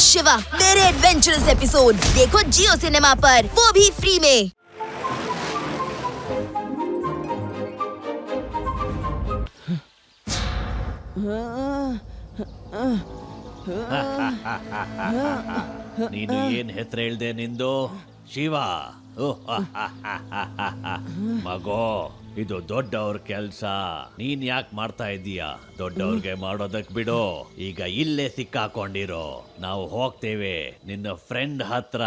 शिवा मेरे adventurous episode देखो जियो cinema पर, वो भी फ्री में। ನೀನು ಏನ್ ಹೆಸರು ಹೇಳ್ದೆ ನಿಂದು? ಶಿವ. ಮಗೋ, ಇದು ದೊಡ್ಡವ್ರ ಕೆಲ್ಸ. ನೀನ್ ಯಾಕೆ ಮಾಡ್ತಾ ಇದೀಯ? ದೊಡ್ಡವ್ರಿಗೆ ಮಾಡೋದಕ್ ಬಿಡು. ಈಗ ಇಲ್ಲೇ ಸಿಕ್ಕಾಕೊಂಡಿರೋ. ನಾವು ಹೋಗ್ತೇವೆ ನಿನ್ನ ಫ್ರೆಂಡ್ ಹತ್ರ.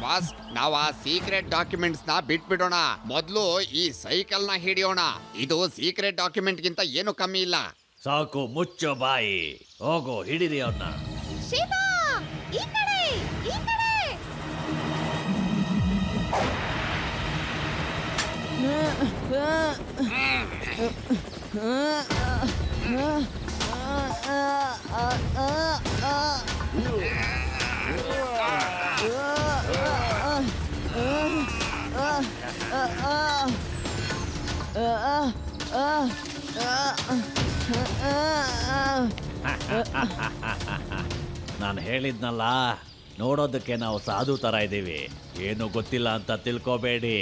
ಬಾಸ್ ನಾವ್ ಆ ಸೀಕ್ರೆಟ್ ಡಾಕ್ಯುಮೆಂಟ್ಸ್ ನ ಬಿಟ್ಬಿಡೋಣ. ಮೊದ್ಲು ಈ ಸೈಕಲ್ ನ ಹಿಡಿಯೋಣ. ಇದು ಸೀಕ್ರೆಟ್ ಡಾಕ್ಯುಮೆಂಟ್ ಗಿಂತ ಏನು ಕಮ್ಮಿ ಇಲ್ಲ. ಸಾಕು, ಮುಚ್ಚೋ ಬಾಯಿ. ಹೋಗೋ, ಹಿಡಿದಿ ಅವ್ರನ್ನ. ಶಿವಾ ಈ ಕಡೆ, ಈ ಕಡೆ. ನಾನು ಹೇಳಿದ್ನಲ್ಲ, ನೋಡೋದಕ್ಕೆ ನಾವು ಸಾಧು ತರ ಇದ್ದೀವಿ. ಏನು ಗೊತ್ತಿಲ್ಲ ಅಂತ ತಿಳ್ಕೋಬೇಡಿ.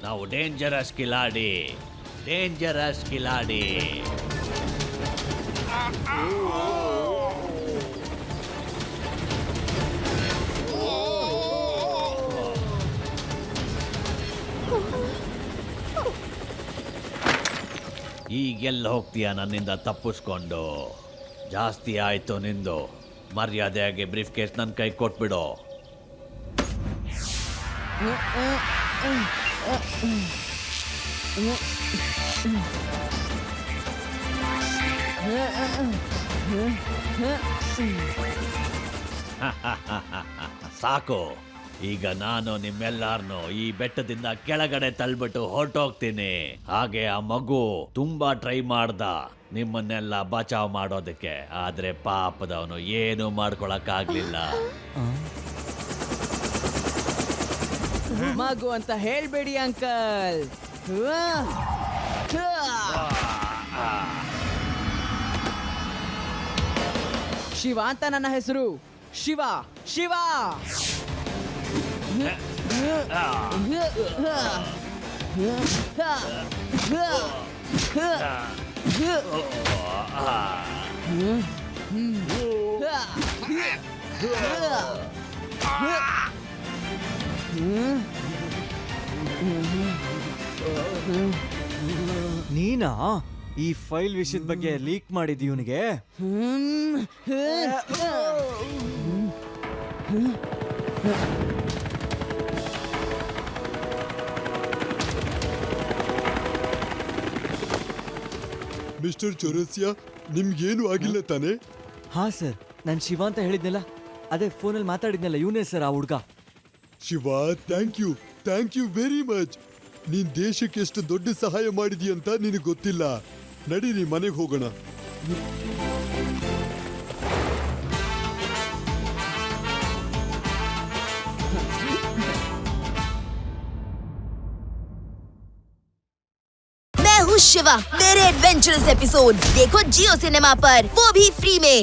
ನಾವು ಡೇಂಜರಸ್ ಕಿಲಾಡಿ. ಈಗೆಲ್ಲ ಹೋಗ್ತೀಯ ನನ್ನಿಂದ ತಪ್ಪಿಸ್ಕೊಂಡು? ಜಾಸ್ತಿ ಆಯ್ತು ನಿಂದು. ಮರ್ಯಾದೆಯಾಗಿ ಬ್ರೀಫ್ ಕೇಸ್ ನನ್ನ ಕೈ ಕೊಟ್ಬಿಡು. ಸಾಕು. ಈಗ ನಾನು ನಿಮ್ಮೆಲ್ಲಾರನು ಈ ಬೆಟ್ಟದಿಂದ ಕೆಳಗಡೆ ತಳ್ಬಿಟ್ಟು ಹೊರಟೋಗ್ತೀನಿ. ಹಾಗೆ ಆ ಮಗು ತುಂಬಾ ಟ್ರೈ ಮಾಡ್ದ ನಿಮ್ಮನ್ನೆಲ್ಲ ಬಚಾವ್ ಮಾಡೋದಕ್ಕೆ. ಆದ್ರೆ ಪಾಪದವನು ಏನು ಮಾಡ್ಕೊಳಕ್ಕಾಗ್ಲಿಲ್ಲ. ಮಗು ಅಂತ ಹೇಳ್ಬೇಡಿ ಅಂಕಲ್. ಶಿವ ಅಂತ ನನ್ನ ಹೆಸರು. ಶಿವ. ನೀನಾ ಈ ಫೈಲ್ ವಿಷಯದ ಬಗ್ಗೆ ಲೀಕ್ ಮಾಡಿದ್ ಇವನಿಗೆ? ಮಿಸ್ಟರ್ ಚೌರಸಿಯಾ, ನಿಮ್ಗೇನು ಆಗಿಲ್ಲ ತಾನೆ? ಹಾ ಸರ್, ನಾನು ಶಿವ ಅಂತ ಹೇಳಿದ್ನಲ್ಲ, ಅದೇ ಫೋನಲ್ಲಿ ಮಾತಾಡಿದ್ನಲ್ಲ, ಇವನೇ ಸರ್ ಆ ಹುಡುಗ. Shiva, thank you very much. ನೀನ್ ದೇಶಕ್ಕೆ ಎಷ್ಟು ದೊಡ್ಡ ಸಹಾಯ ಮಾಡಿದೀಯಂತ ನಿನಗೆ ಗೊತ್ತಿಲ್ಲ. ನಡೀರಿ, ಮನೆಗೆ ಹೋಗೋಣ. मैं हूँ शिवा मेरे एडवेंचरस एपिसोड देखो जियो सिनेमा पर, वो भी फ्री में।